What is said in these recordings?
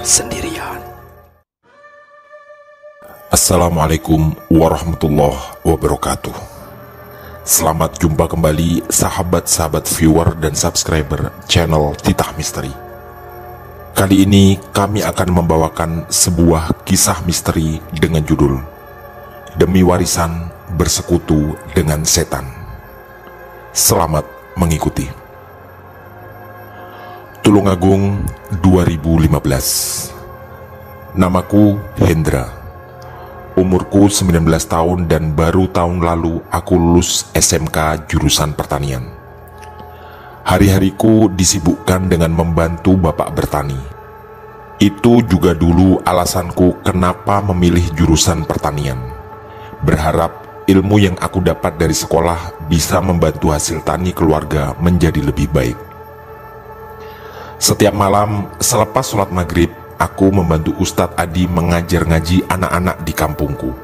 sendirian. Assalamualaikum warahmatullahi wabarakatuh. Selamat jumpa kembali sahabat-sahabat viewer dan subscriber channel Titah Misteri. Kali ini kami akan membawakan sebuah kisah misteri dengan judul Demi Warisan Bersekutu dengan Setan. Selamat mengikuti. Tulungagung 2015. Namaku Hendra. Umurku 19 tahun dan baru tahun lalu aku lulus SMK jurusan pertanian. Hari-hariku disibukkan dengan membantu bapak bertani. Itu juga dulu alasanku kenapa memilih jurusan pertanian. Berharap ilmu yang aku dapat dari sekolah bisa membantu hasil tani keluarga menjadi lebih baik. Setiap malam selepas sholat maghrib, aku membantu Ustadz Adi mengajar ngaji anak-anak di kampungku.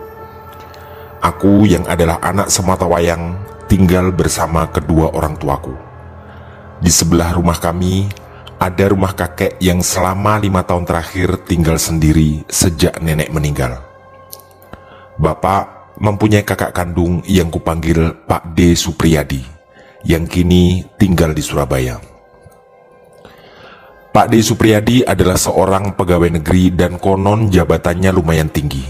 Aku yang adalah anak sematawayang tinggal bersama kedua orang tuaku. Di sebelah rumah kami ada rumah kakek yang selama 5 tahun terakhir tinggal sendiri sejak nenek meninggal. Bapak mempunyai kakak kandung yang kupanggil Pak D. Supriyadi, yang kini tinggal di Surabaya. Pak D. Supriyadi adalah seorang pegawai negeri dan konon jabatannya lumayan tinggi.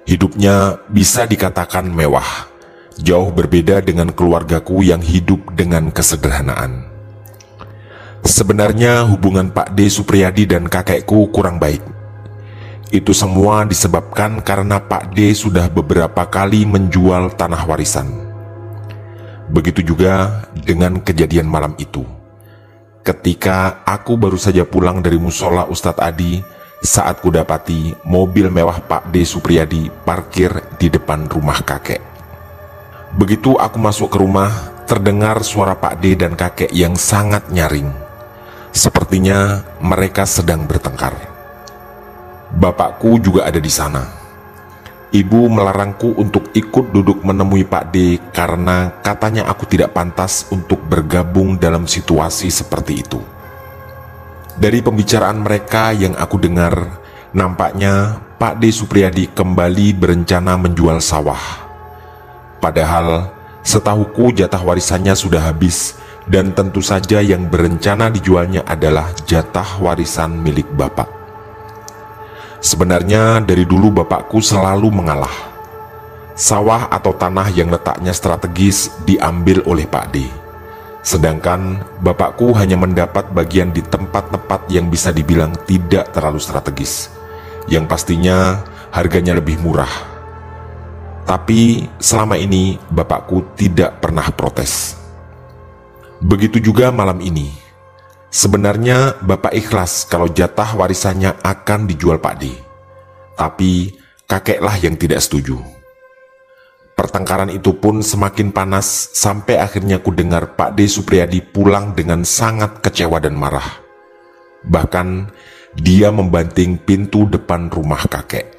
Hidupnya bisa dikatakan mewah, jauh berbeda dengan keluargaku yang hidup dengan kesederhanaan. Sebenarnya hubungan Pak D. Supriyadi dan kakekku kurang baik. Itu semua disebabkan karena Pak D. sudah beberapa kali menjual tanah warisan. Begitu juga dengan kejadian malam itu. Ketika aku baru saja pulang dari musola Ustadz Adi, saat kudapati mobil mewah Pak D. Supriyadi parkir di depan rumah kakek. Begitu aku masuk ke rumah, terdengar suara Pak D. dan kakek yang sangat nyaring. Sepertinya mereka sedang bertengkar. Bapakku juga ada di sana. Ibu melarangku untuk ikut duduk menemui Pak D. karena katanya aku tidak pantas untuk bergabung dalam situasi seperti itu. Dari pembicaraan mereka yang aku dengar, nampaknya Pak D. Supriyadi kembali berencana menjual sawah. Padahal setahuku jatah warisannya sudah habis dan tentu saja yang berencana dijualnya adalah jatah warisan milik bapak. Sebenarnya dari dulu bapakku selalu mengalah. Sawah atau tanah yang letaknya strategis diambil oleh Pak D. Sedangkan bapakku hanya mendapat bagian di tempat-tempat yang bisa dibilang tidak terlalu strategis, yang pastinya harganya lebih murah. Tapi selama ini bapakku tidak pernah protes. Begitu juga malam ini. Sebenarnya bapak ikhlas kalau jatah warisannya akan dijual Pak D. Tapi kakeklah yang tidak setuju. Pertengkaran itu pun semakin panas sampai akhirnya ku dengar Pak D. Supriyadi pulang dengan sangat kecewa dan marah. Bahkan dia membanting pintu depan rumah kakek.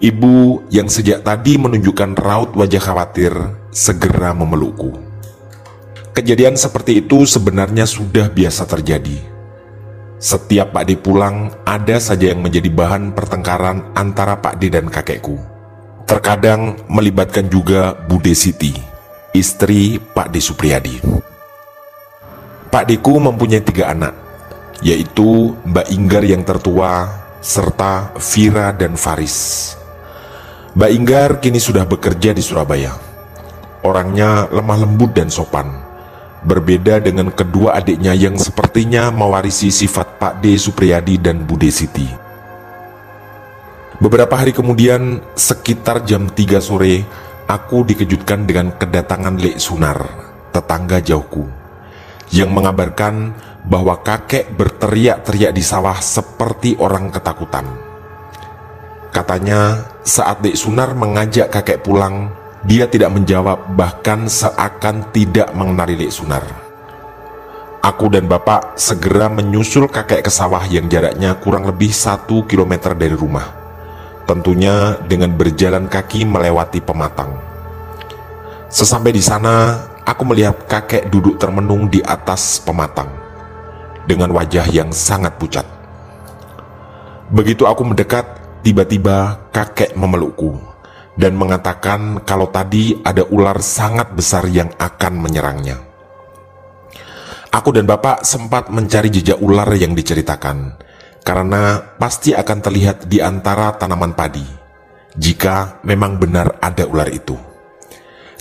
Ibu yang sejak tadi menunjukkan raut wajah khawatir segera memelukku. Kejadian seperti itu sebenarnya sudah biasa terjadi. Setiap Pak D pulang, ada saja yang menjadi bahan pertengkaran antara Pak D dan kakekku. Terkadang melibatkan juga Bude Siti, istri Pak D Supriyadi. Pak D-ku mempunyai 3 anak, yaitu Mbak Inggar yang tertua, serta Vira dan Faris. Mbak Inggar kini sudah bekerja di Surabaya. Orangnya lemah lembut dan sopan. Berbeda dengan kedua adiknya yang sepertinya mewarisi sifat Pak D. Supriyadi dan Bude Siti. Beberapa hari kemudian, sekitar jam 3 sore, aku dikejutkan dengan kedatangan Lek Sunar, tetangga jauhku, yang mengabarkan bahwa kakek berteriak-teriak di sawah seperti orang ketakutan. Katanya, saat Lek Sunar mengajak kakek pulang, dia tidak menjawab, bahkan seakan tidak mengenali Lek Sunar. Aku dan bapak segera menyusul kakek ke sawah yang jaraknya kurang lebih 1 kilometer dari rumah. Tentunya dengan berjalan kaki melewati pematang. Sesampai di sana, aku melihat kakek duduk termenung di atas pematang dengan wajah yang sangat pucat. Begitu aku mendekat, tiba-tiba kakek memelukku dan mengatakan kalau tadi ada ular sangat besar yang akan menyerangnya. Aku dan bapak sempat mencari jejak ular yang diceritakan, karena pasti akan terlihat di antara tanaman padi, jika memang benar ada ular itu.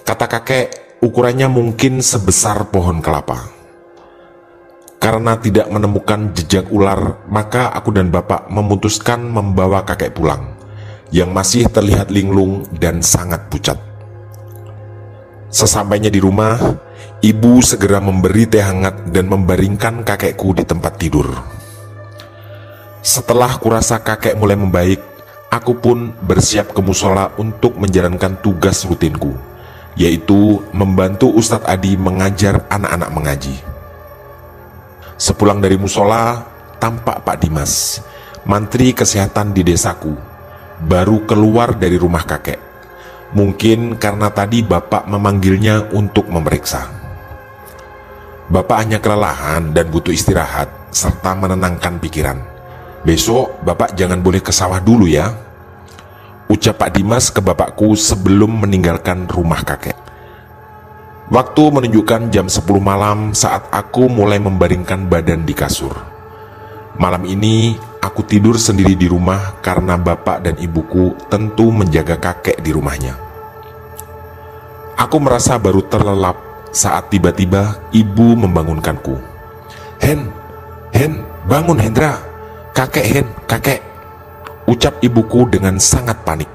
Kata kakek, ukurannya mungkin sebesar pohon kelapa. Karena tidak menemukan jejak ular, maka aku dan bapak memutuskan membawa kakek pulang, yang masih terlihat linglung dan sangat pucat. Sesampainya di rumah, ibu segera memberi teh hangat dan membaringkan kakekku di tempat tidur. Setelah kurasa kakek mulai membaik, aku pun bersiap ke musola untuk menjalankan tugas rutinku, yaitu membantu Ustadz Adi mengajar anak-anak mengaji. Sepulang dari musola, tampak Pak Dimas, mantri kesehatan di desaku, baru keluar dari rumah kakek. Mungkin karena tadi bapak memanggilnya untuk memeriksa. Bapak hanya kelelahan dan butuh istirahat, serta menenangkan pikiran. Besok bapak jangan boleh ke sawah dulu ya, ucap Pak Dimas ke bapakku sebelum meninggalkan rumah kakek. Waktu menunjukkan jam 10 malam saat aku mulai membaringkan badan di kasur. Malam ini aku tidur sendiri di rumah karena bapak dan ibuku tentu menjaga kakek di rumahnya. Aku merasa baru terlelap saat tiba-tiba ibu membangunkanku. Hen, bangun Hendra. Kakek Hen, kakek, ucap ibuku dengan sangat panik.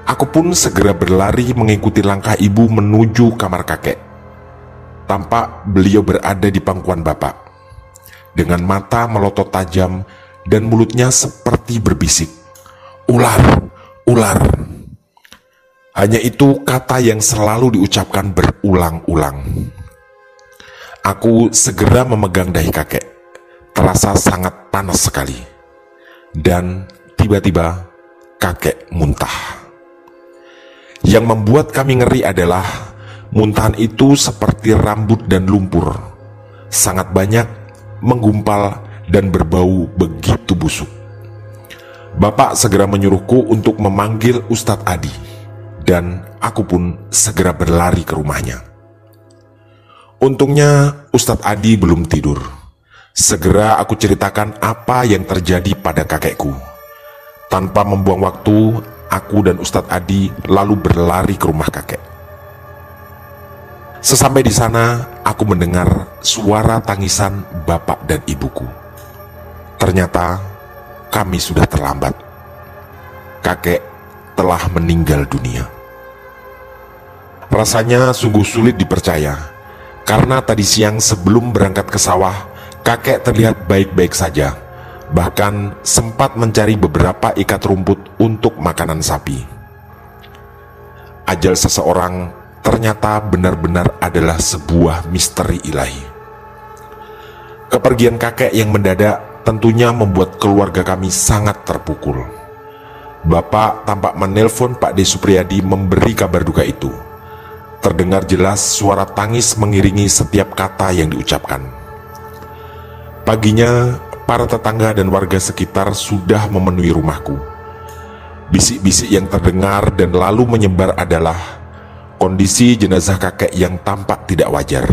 Aku pun segera berlari mengikuti langkah ibu menuju kamar kakek. Tampak beliau berada di pangkuan bapak, dengan mata melotot tajam dan mulutnya seperti berbisik, "Ular, ular." Hanya itu kata yang selalu diucapkan berulang-ulang. Aku segera memegang dahi kakek, terasa sangat panas sekali. Dan tiba-tiba kakek muntah. Yang membuat kami ngeri adalah muntahan itu seperti rambut dan lumpur, sangat banyak, menggumpal, dan berbau begitu busuk. Bapak segera menyuruhku untuk memanggil Ustadz Adi, dan aku pun segera berlari ke rumahnya. Untungnya Ustadz Adi belum tidur. Segera aku ceritakan apa yang terjadi pada kakekku. Tanpa membuang waktu, aku dan Ustadz Adi lalu berlari ke rumah kakek. Sesampai di sana, aku mendengar suara tangisan bapak dan ibuku. Ternyata kami sudah terlambat. Kakek telah meninggal dunia. Rasanya sungguh sulit dipercaya, karena tadi siang sebelum berangkat ke sawah, kakek terlihat baik-baik saja. Bahkan sempat mencari beberapa ikat rumput untuk makanan sapi. Ajal seseorang ternyata benar-benar adalah sebuah misteri ilahi. Kepergian kakek yang mendadak tentunya membuat keluarga kami sangat terpukul. Bapak tampak menelpon Pak D. Supriyadi memberi kabar duka itu. Terdengar jelas suara tangis mengiringi setiap kata yang diucapkan. Paginya, para tetangga dan warga sekitar sudah memenuhi rumahku. Bisik-bisik yang terdengar dan lalu menyebar adalah kondisi jenazah kakek yang tampak tidak wajar.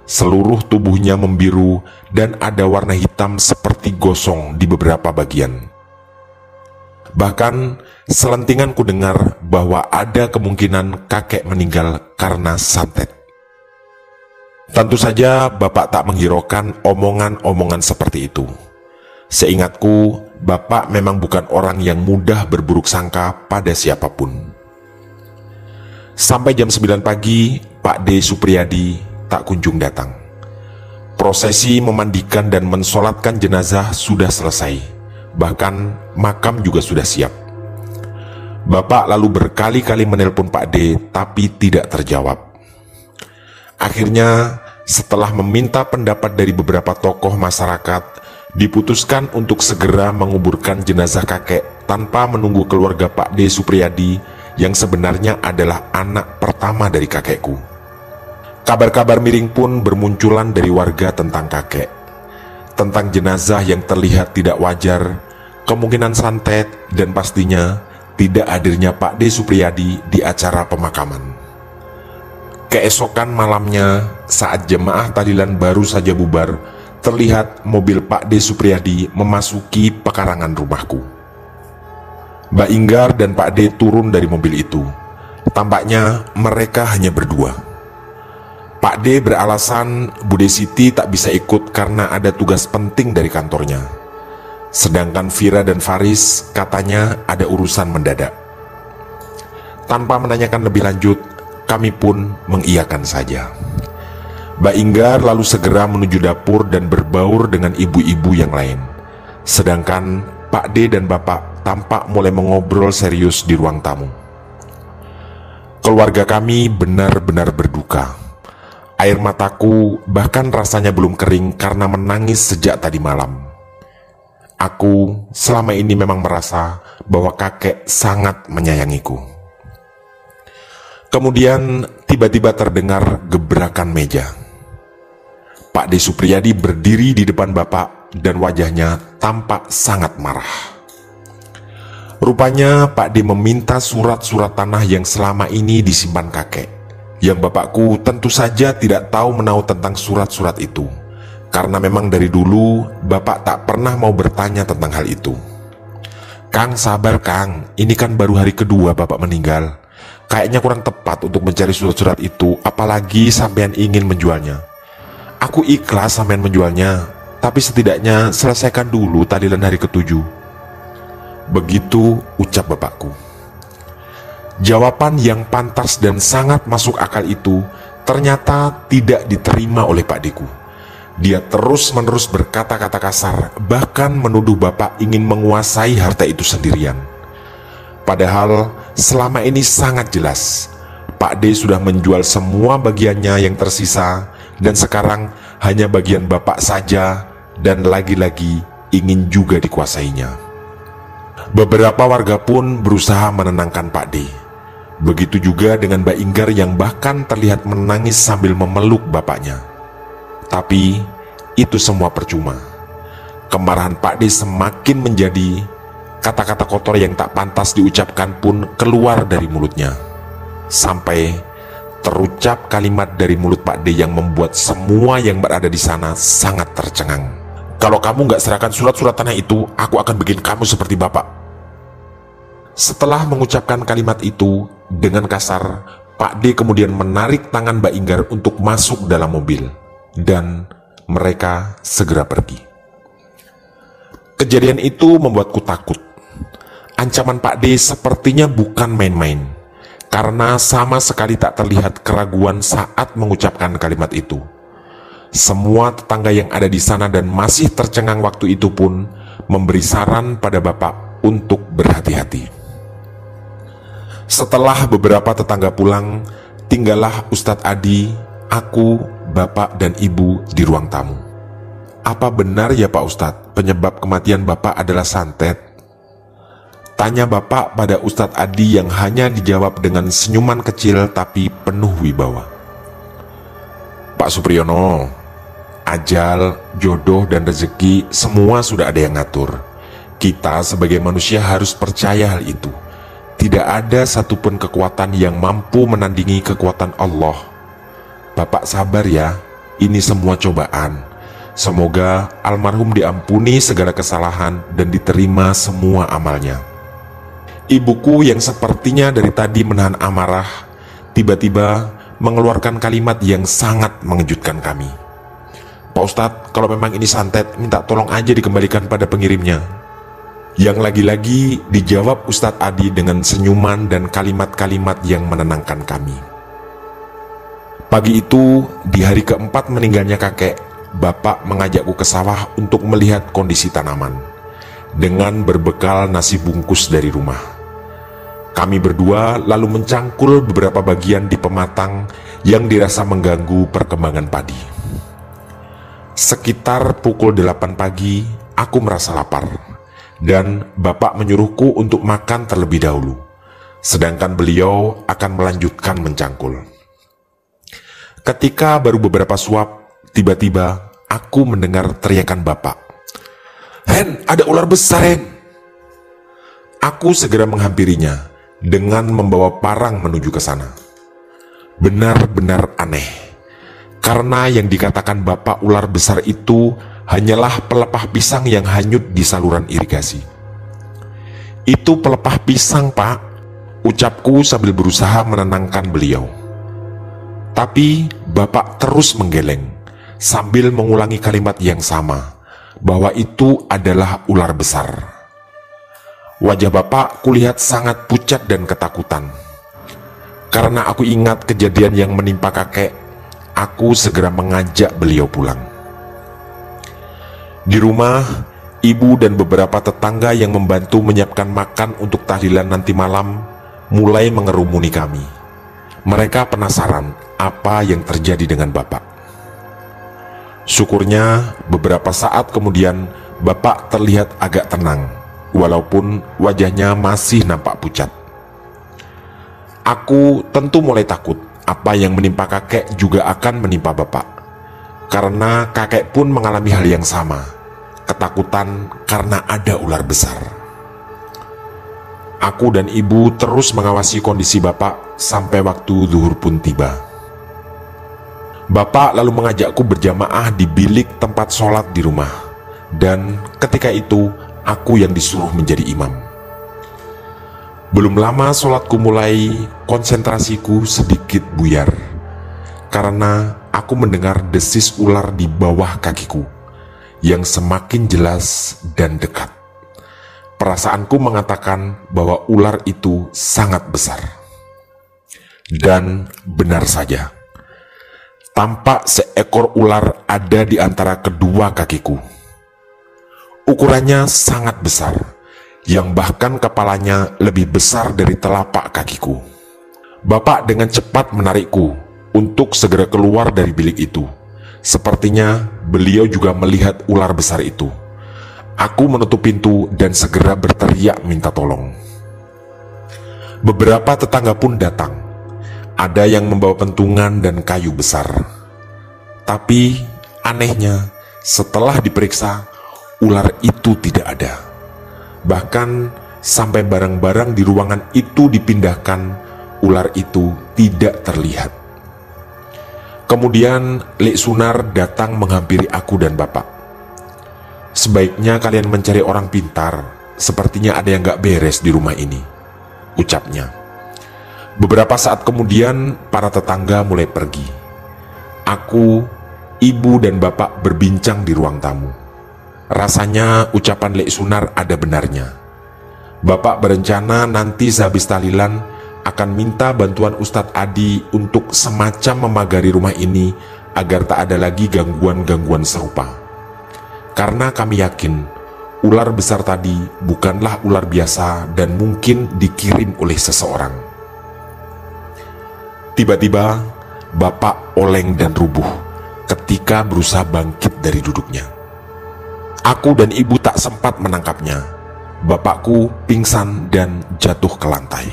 Seluruh tubuhnya membiru dan ada warna hitam seperti gosong di beberapa bagian. Bahkan selentingan ku dengar bahwa ada kemungkinan kakek meninggal karena santet. Tentu saja bapak tak menghiraukan omongan-omongan seperti itu. Seingatku, bapak memang bukan orang yang mudah berburuk sangka pada siapapun. Sampai jam 9 pagi, Pak D. Supriyadi tak kunjung datang. Prosesi memandikan dan mensolatkan jenazah sudah selesai. Bahkan makam juga sudah siap. Bapak lalu berkali-kali menelpon Pak D, tapi tidak terjawab. Akhirnya, setelah meminta pendapat dari beberapa tokoh masyarakat, diputuskan untuk segera menguburkan jenazah kakek tanpa menunggu keluarga Pak D. Supriyadi yang sebenarnya adalah anak pertama dari kakekku. Kabar-kabar miring pun bermunculan dari warga tentang kakek, tentang jenazah yang terlihat tidak wajar, kemungkinan santet, dan pastinya tidak hadirnya Pak D. Supriyadi di acara pemakaman. Keesokan malamnya, saat jemaah tahlilan baru saja bubar, terlihat mobil Pak D. Supriyadi memasuki pekarangan rumahku. Mbak Inggar dan Pak D. turun dari mobil itu. Tampaknya mereka hanya berdua. Pak D. beralasan Bu Siti tak bisa ikut karena ada tugas penting dari kantornya. Sedangkan Vira dan Faris katanya ada urusan mendadak. Tanpa menanyakan lebih lanjut, kami pun mengiyakan saja. Mbak Inggar lalu segera menuju dapur dan berbaur dengan ibu-ibu yang lain. Sedangkan Pak D dan Bapak tampak mulai mengobrol serius di ruang tamu. Keluarga kami benar-benar berduka. Air mataku bahkan rasanya belum kering karena menangis sejak tadi malam. Aku selama ini memang merasa bahwa kakek sangat menyayangiku. Kemudian tiba-tiba terdengar gebrakan meja. Pak D. Supriyadi berdiri di depan Bapak dan wajahnya tampak sangat marah. Rupanya Pak D. meminta surat-surat tanah yang selama ini disimpan kakek, yang bapakku tentu saja tidak tahu menahu tentang surat-surat itu, karena memang dari dulu Bapak tak pernah mau bertanya tentang hal itu. Kang, sabar Kang, ini kan baru hari kedua Bapak meninggal. Kayaknya kurang tepat untuk mencari surat-surat itu, apalagi sampean ingin menjualnya. Aku ikhlas sampean menjualnya, tapi setidaknya selesaikan dulu tahlilan hari ke-7. Begitu ucap bapakku. Jawaban yang pantas dan sangat masuk akal itu ternyata tidak diterima oleh Pak Deku. Dia terus-menerus berkata-kata kasar, bahkan menuduh Bapak ingin menguasai harta itu sendirian. Padahal selama ini sangat jelas, Pak D sudah menjual semua bagiannya yang tersisa, dan sekarang hanya bagian Bapak saja, dan lagi-lagi ingin juga dikuasainya. Beberapa warga pun berusaha menenangkan Pak D. Begitu juga dengan Mbak Inggar yang bahkan terlihat menangis sambil memeluk bapaknya. Tapi itu semua percuma. Kemarahan Pak D semakin menjadi, kata-kata kotor yang tak pantas diucapkan pun keluar dari mulutnya. Sampai terucap kalimat dari mulut Pak D yang membuat semua yang berada di sana sangat tercengang. Kalau kamu gak serahkan surat-surat tanah itu, aku akan bikin kamu seperti bapak. Setelah mengucapkan kalimat itu, dengan kasar, Pak D kemudian menarik tangan Mbak Inggar untuk masuk dalam mobil, dan mereka segera pergi. Kejadian itu membuatku takut. Ancaman Pak D sepertinya bukan main-main, karena sama sekali tak terlihat keraguan saat mengucapkan kalimat itu. Semua tetangga yang ada di sana dan masih tercengang waktu itu pun memberi saran pada Bapak untuk berhati-hati. Setelah beberapa tetangga pulang, tinggallah Ustadz Adi, aku, Bapak, dan Ibu di ruang tamu. Apa benar ya Pak Ustadz, penyebab kematian Bapak adalah santet? Tanya Bapak pada Ustadz Adi yang hanya dijawab dengan senyuman kecil tapi penuh wibawa. Pak Supriyono, ajal, jodoh, dan rezeki semua sudah ada yang ngatur. Kita sebagai manusia harus percaya hal itu. Tidak ada satupun kekuatan yang mampu menandingi kekuatan Allah. Bapak sabar ya, ini semua cobaan. Semoga almarhum diampuni segala kesalahan dan diterima semua amalnya. Ibuku yang sepertinya dari tadi menahan amarah, tiba-tiba mengeluarkan kalimat yang sangat mengejutkan kami. Pak Ustadz, kalau memang ini santet, minta tolong aja dikembalikan pada pengirimnya. Yang lagi-lagi dijawab Ustadz Adi dengan senyuman dan kalimat-kalimat yang menenangkan kami. Pagi itu, di hari keempat meninggalnya kakek, Bapak mengajakku ke sawah untuk melihat kondisi tanaman, dengan berbekal nasi bungkus dari rumah. Kami berdua lalu mencangkul beberapa bagian di pematang yang dirasa mengganggu perkembangan padi. Sekitar pukul 8 pagi, aku merasa lapar, dan Bapak menyuruhku untuk makan terlebih dahulu, sedangkan beliau akan melanjutkan mencangkul. Ketika baru beberapa suap, tiba-tiba aku mendengar teriakan Bapak. "Hen, ada ular besar, Hen!" Aku segera menghampirinya dengan membawa parang menuju ke sana. Benar-benar aneh, karena yang dikatakan bapak ular besar itu hanyalah pelepah pisang yang hanyut di saluran irigasi. "Itu pelepah pisang, Pak," ucapku sambil berusaha menenangkan beliau. Tapi bapak terus menggeleng sambil mengulangi kalimat yang sama, bahwa itu adalah ular besar. Wajah bapak kulihat sangat pucat dan ketakutan. Karena aku ingat kejadian yang menimpa kakek, aku segera mengajak beliau pulang. Di rumah, ibu dan beberapa tetangga yang membantu menyiapkan makan untuk tahlilan nanti malam mulai mengerumuni kami. Mereka penasaran apa yang terjadi dengan bapak. Syukurnya beberapa saat kemudian bapak terlihat agak tenang, walaupun wajahnya masih nampak pucat. Aku tentu mulai takut apa yang menimpa kakek juga akan menimpa bapak, karena kakek pun mengalami hal yang sama, ketakutan karena ada ular besar. Aku dan ibu terus mengawasi kondisi bapak sampai waktu zuhur pun tiba. Bapak lalu mengajakku berjamaah di bilik tempat sholat di rumah, dan ketika itu aku yang disuruh menjadi imam. Belum lama sholatku mulai, konsentrasiku sedikit buyar karena aku mendengar desis ular di bawah kakiku yang semakin jelas dan dekat. Perasaanku mengatakan bahwa ular itu sangat besar. Dan benar saja, tampak seekor ular ada di antara kedua kakiku. Ukurannya sangat besar, yang bahkan kepalanya lebih besar dari telapak kakiku. Bapak dengan cepat menarikku untuk segera keluar dari bilik itu. Sepertinya beliau juga melihat ular besar itu. Aku menutup pintu dan segera berteriak minta tolong. Beberapa tetangga pun datang. Ada yang membawa pentungan dan kayu besar. Tapi anehnya, setelah diperiksa, ular itu tidak ada. Bahkan sampai barang-barang di ruangan itu dipindahkan, ular itu tidak terlihat. Kemudian Lek Sunar datang menghampiri aku dan bapak. "Sebaiknya kalian mencari orang pintar, sepertinya ada yang gak beres di rumah ini," ucapnya. Beberapa saat kemudian para tetangga mulai pergi. Aku, ibu dan bapak berbincang di ruang tamu. Rasanya ucapan Lek Sunar ada benarnya. Bapak berencana nanti sehabis tahlilan akan minta bantuan Ustadz Adi untuk semacam memagari rumah ini agar tak ada lagi gangguan-gangguan serupa. Karena kami yakin ular besar tadi bukanlah ular biasa dan mungkin dikirim oleh seseorang. Tiba-tiba bapak oleng dan rubuh ketika berusaha bangkit dari duduknya. Aku dan ibu tak sempat menangkapnya. Bapakku pingsan dan jatuh ke lantai.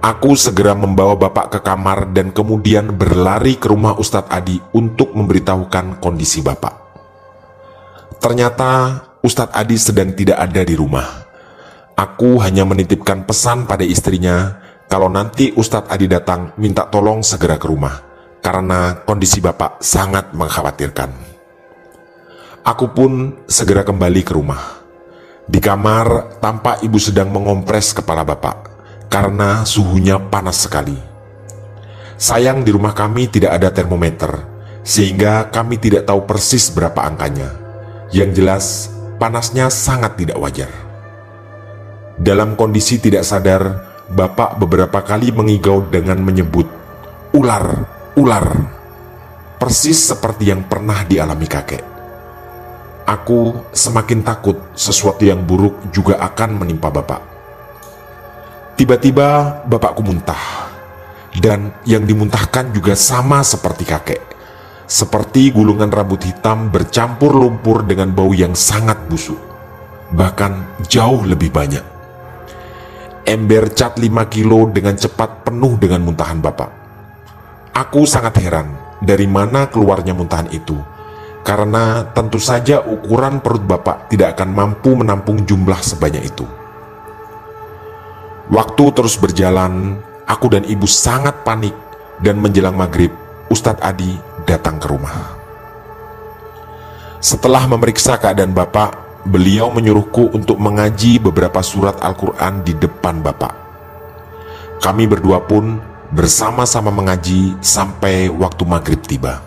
Aku segera membawa bapak ke kamar dan kemudian berlari ke rumah Ustadz Adi untuk memberitahukan kondisi bapak. Ternyata Ustadz Adi sedang tidak ada di rumah. Aku hanya menitipkan pesan pada istrinya kalau nanti Ustadz Adi datang minta tolong segera ke rumah, karena kondisi bapak sangat mengkhawatirkan. Aku pun segera kembali ke rumah. Di kamar tampak ibu sedang mengompres kepala bapak karena suhunya panas sekali. Sayang di rumah kami tidak ada termometer, sehingga kami tidak tahu persis berapa angkanya. Yang jelas panasnya sangat tidak wajar. Dalam kondisi tidak sadar, bapak beberapa kali mengigau dengan menyebut, "Ular, ular," persis seperti yang pernah dialami kakek. Aku semakin takut sesuatu yang buruk juga akan menimpa bapak. Tiba-tiba bapakku muntah, dan yang dimuntahkan juga sama seperti kakek, seperti gulungan rambut hitam bercampur lumpur dengan bau yang sangat busuk, bahkan jauh lebih banyak. Ember cat 5 kilo dengan cepat penuh dengan muntahan bapak. Aku sangat heran dari mana keluarnya muntahan itu, karena tentu saja ukuran perut bapak tidak akan mampu menampung jumlah sebanyak itu. Waktu terus berjalan, aku dan ibu sangat panik, dan menjelang maghrib, Ustadz Adi datang ke rumah. Setelah memeriksa keadaan bapak, beliau menyuruhku untuk mengaji beberapa surat Al-Quran di depan bapak. Kami berdua pun bersama-sama mengaji sampai waktu maghrib tiba.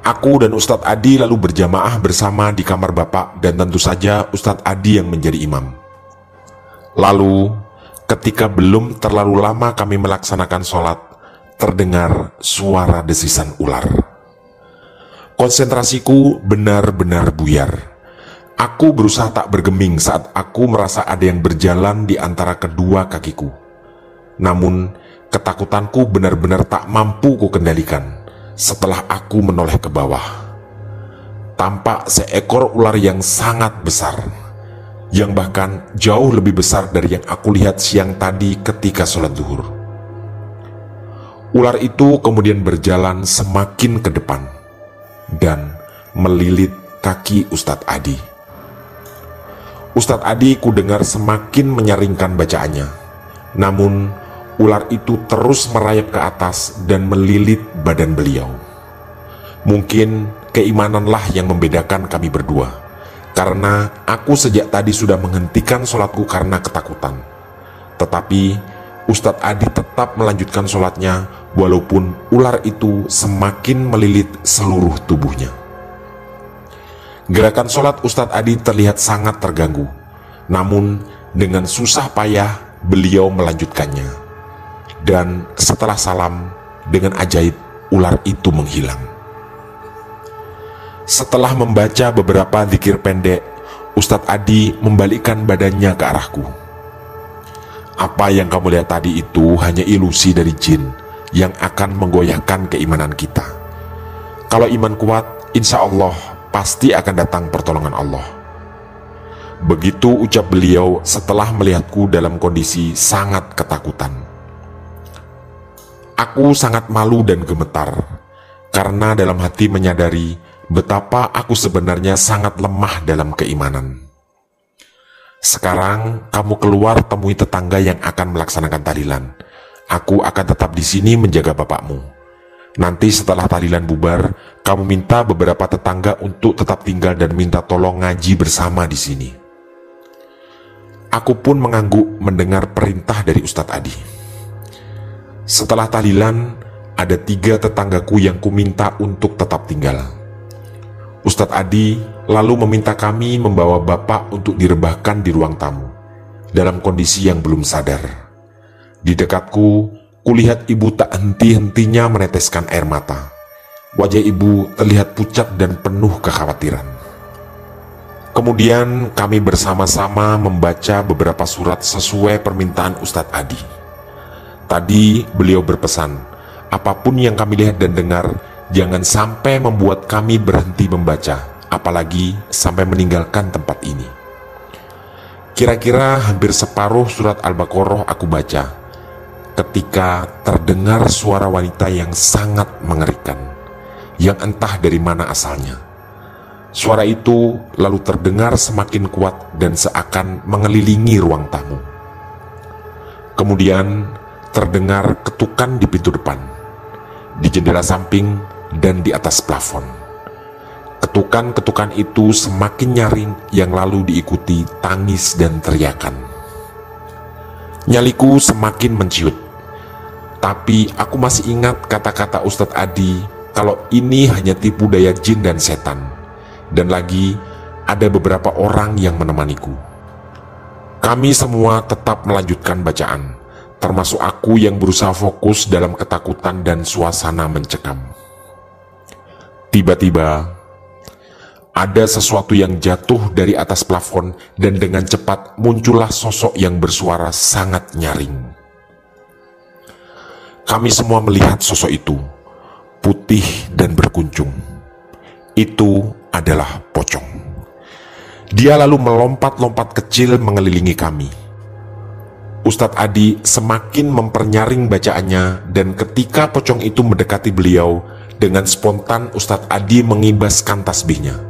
Aku dan Ustadz Adi lalu berjamaah bersama di kamar bapak, dan tentu saja Ustadz Adi yang menjadi imam. Lalu, ketika belum terlalu lama kami melaksanakan sholat, terdengar suara desisan ular. Konsentrasiku benar-benar buyar. Aku berusaha tak bergeming saat aku merasa ada yang berjalan di antara kedua kakiku. Namun, ketakutanku benar-benar tak mampu kukendalikan setelah aku menoleh ke bawah. Tampak seekor ular yang sangat besar, yang bahkan jauh lebih besar dari yang aku lihat siang tadi ketika sholat zuhur. Ular itu kemudian berjalan semakin ke depan dan melilit kaki Ustadz Adi. Ustadz Adi ku dengar semakin menyaringkan bacaannya. Namun ular itu terus merayap ke atas dan melilit badan beliau. Mungkin keimananlah yang membedakan kami berdua, karena aku sejak tadi sudah menghentikan sholatku karena ketakutan. Tetapi Ustadz Adi tetap melanjutkan sholatnya walaupun ular itu semakin melilit seluruh tubuhnya. Gerakan sholat Ustadz Adi terlihat sangat terganggu, namun dengan susah payah beliau melanjutkannya. Dan setelah salam, dengan ajaib ular itu menghilang. Setelah membaca beberapa zikir pendek, Ustadz Adi membalikkan badannya ke arahku. Apa yang kamu lihat tadi itu hanya ilusi dari jin yang akan menggoyahkan keimanan kita. Kalau iman kuat, insya Allah pasti akan datang pertolongan Allah. Begitu ucap beliau setelah melihatku dalam kondisi sangat ketakutan. Aku sangat malu dan gemetar, karena dalam hati menyadari betapa aku sebenarnya sangat lemah dalam keimanan. Sekarang kamu keluar temui tetangga yang akan melaksanakan tahlilan. Aku akan tetap di sini menjaga bapakmu. Nanti setelah tahlilan bubar, kamu minta beberapa tetangga untuk tetap tinggal dan minta tolong ngaji bersama di sini. Aku pun mengangguk mendengar perintah dari Ustadz Adi. Setelah tahlilan, ada 3 tetanggaku yang kuminta untuk tetap tinggal. Ustadz Adi lalu meminta kami membawa bapak untuk direbahkan di ruang tamu, dalam kondisi yang belum sadar. Di dekatku, kulihat ibu tak henti-hentinya meneteskan air mata. Wajah ibu terlihat pucat dan penuh kekhawatiran. Kemudian kami bersama-sama membaca beberapa surat sesuai permintaan Ustadz Adi. Tadi beliau berpesan, apapun yang kami lihat dan dengar, jangan sampai membuat kami berhenti membaca, apalagi sampai meninggalkan tempat ini. Kira-kira hampir separuh surat Al-Baqarah aku baca, ketika terdengar suara wanita yang sangat mengerikan, yang entah dari mana asalnya. Suara itu lalu terdengar semakin kuat dan seakan mengelilingi ruang tamu. Kemudian terdengar ketukan di pintu depan, di jendela samping, dan di atas plafon. Ketukan-ketukan itu semakin nyaring yang lalu diikuti tangis dan teriakan. Nyaliku semakin menciut, tapi aku masih ingat kata-kata Ustadz Adi kalau ini hanya tipu daya jin dan setan, dan lagi ada beberapa orang yang menemaniku. Kami semua tetap melanjutkan bacaan, termasuk aku yang berusaha fokus dalam ketakutan dan suasana mencekam. Tiba-tiba, ada sesuatu yang jatuh dari atas plafon dan dengan cepat muncullah sosok yang bersuara sangat nyaring. Kami semua melihat sosok itu, putih dan berkuncung. Itu adalah pocong. Dia lalu melompat-lompat kecil mengelilingi kami. Ustadz Adi semakin mempernyaring bacaannya, dan ketika pocong itu mendekati beliau, dengan spontan Ustadz Adi mengibaskan tasbihnya.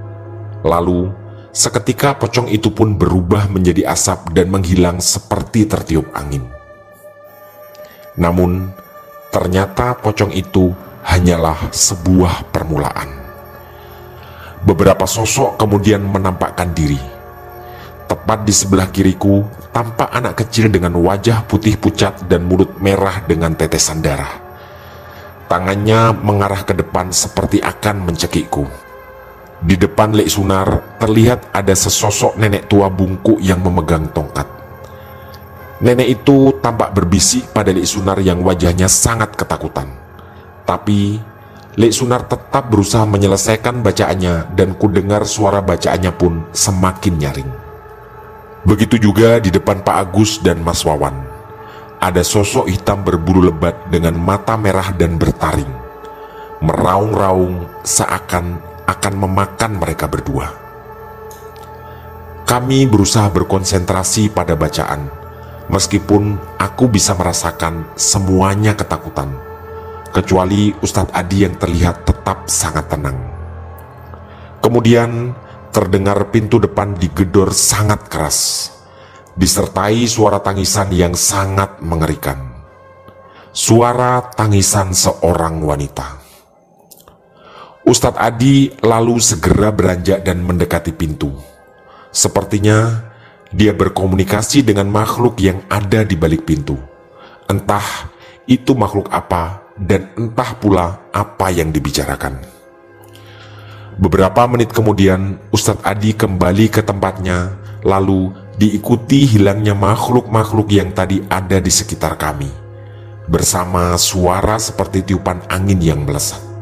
Lalu Seketika pocong itu pun berubah menjadi asap dan menghilang seperti tertiup angin. Namun, ternyata pocong itu hanyalah sebuah permulaan. Beberapa sosok kemudian menampakkan diri. Tepat di sebelah kiriku, tampak anak kecil dengan wajah putih pucat dan mulut merah dengan tetesan darah. Tangannya mengarah ke depan seperti akan mencekikku. Di depan Lek Sunar terlihat ada sesosok nenek tua bungkuk yang memegang tongkat. Nenek itu tampak berbisik pada Lek Sunar yang wajahnya sangat ketakutan. Tapi Lek Sunar tetap berusaha menyelesaikan bacaannya dan kudengar suara bacaannya pun semakin nyaring. Begitu juga di depan Pak Agus dan Mas Wawan. Ada sosok hitam berbulu lebat dengan mata merah dan bertaring. Meraung-raung seakan akan memakan mereka berdua. Kami berusaha berkonsentrasi pada bacaan, meskipun aku bisa merasakan semuanya ketakutan, kecuali Ustadz Adi yang terlihat tetap sangat tenang. Kemudian terdengar pintu depan digedor sangat keras, disertai suara tangisan yang sangat mengerikan. Suara tangisan seorang wanita. Ustadz Adi lalu segera beranjak dan mendekati pintu. Sepertinya dia berkomunikasi dengan makhluk yang ada di balik pintu. Entah itu makhluk apa dan entah pula apa yang dibicarakan. Beberapa menit kemudian Ustadz Adi kembali ke tempatnya, lalu diikuti hilangnya makhluk-makhluk yang tadi ada di sekitar kami, bersama suara seperti tiupan angin yang melesat.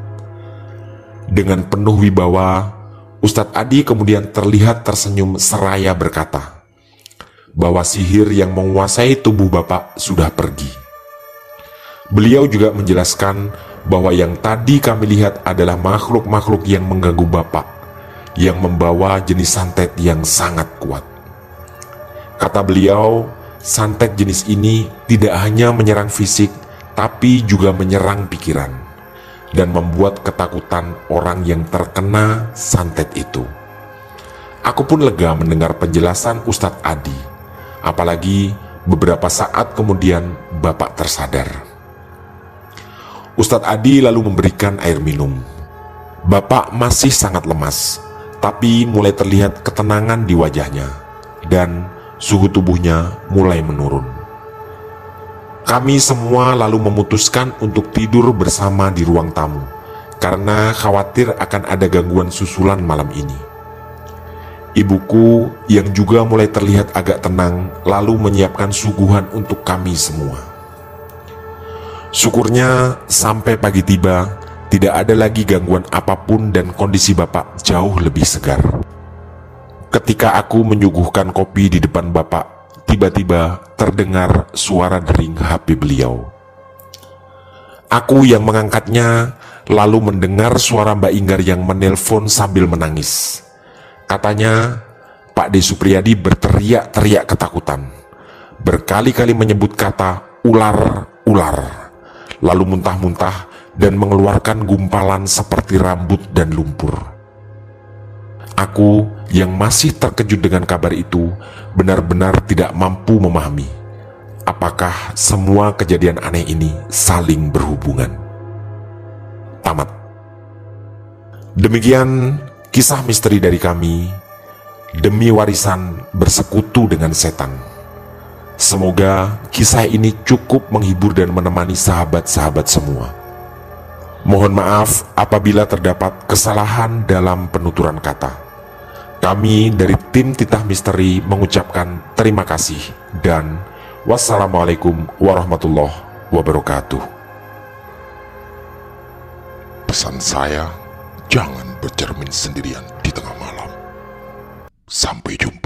Dengan penuh wibawa, Ustadz Adi kemudian terlihat tersenyum seraya berkata bahwa sihir yang menguasai tubuh Bapak sudah pergi. Beliau juga menjelaskan bahwa yang tadi kami lihat adalah makhluk-makhluk yang mengganggu Bapak, yang membawa jenis santet yang sangat kuat. Kata beliau, santet jenis ini tidak hanya menyerang fisik, tapi juga menyerang pikiran dan membuat ketakutan orang yang terkena santet itu. Aku pun lega mendengar penjelasan Ustadz Adi, apalagi beberapa saat kemudian Bapak tersadar. Ustadz Adi lalu memberikan air minum. Bapak masih sangat lemas, tapi mulai terlihat ketenangan di wajahnya, dan suhu tubuhnya mulai menurun. Kami semua lalu memutuskan untuk tidur bersama di ruang tamu, karena khawatir akan ada gangguan susulan malam ini. Ibuku yang juga mulai terlihat agak tenang, lalu menyiapkan suguhan untuk kami semua. Syukurnya sampai pagi tiba, tidak ada lagi gangguan apapun dan kondisi Bapak jauh lebih segar. Ketika aku menyuguhkan kopi di depan Bapak, tiba-tiba terdengar suara dering HP beliau. Aku yang mengangkatnya lalu mendengar suara Mbak Inggar yang menelpon sambil menangis. Katanya Pak D. Supriyadi berteriak-teriak ketakutan, berkali-kali menyebut kata ular, ular, lalu muntah-muntah dan mengeluarkan gumpalan seperti rambut dan lumpur. Aku yang masih terkejut dengan kabar itu benar-benar tidak mampu memahami apakah semua kejadian aneh ini saling berhubungan. Tamat. Demikian kisah misteri dari kami demi warisan bersekutu dengan setan. Semoga kisah ini cukup menghibur dan menemani sahabat-sahabat semua. Mohon maaf apabila terdapat kesalahan dalam penuturan kata. Kami dari tim Titah Misteri mengucapkan terima kasih dan wassalamualaikum warahmatullahi wabarakatuh. Pesan saya, jangan bercermin sendirian di tengah malam. Sampai jumpa.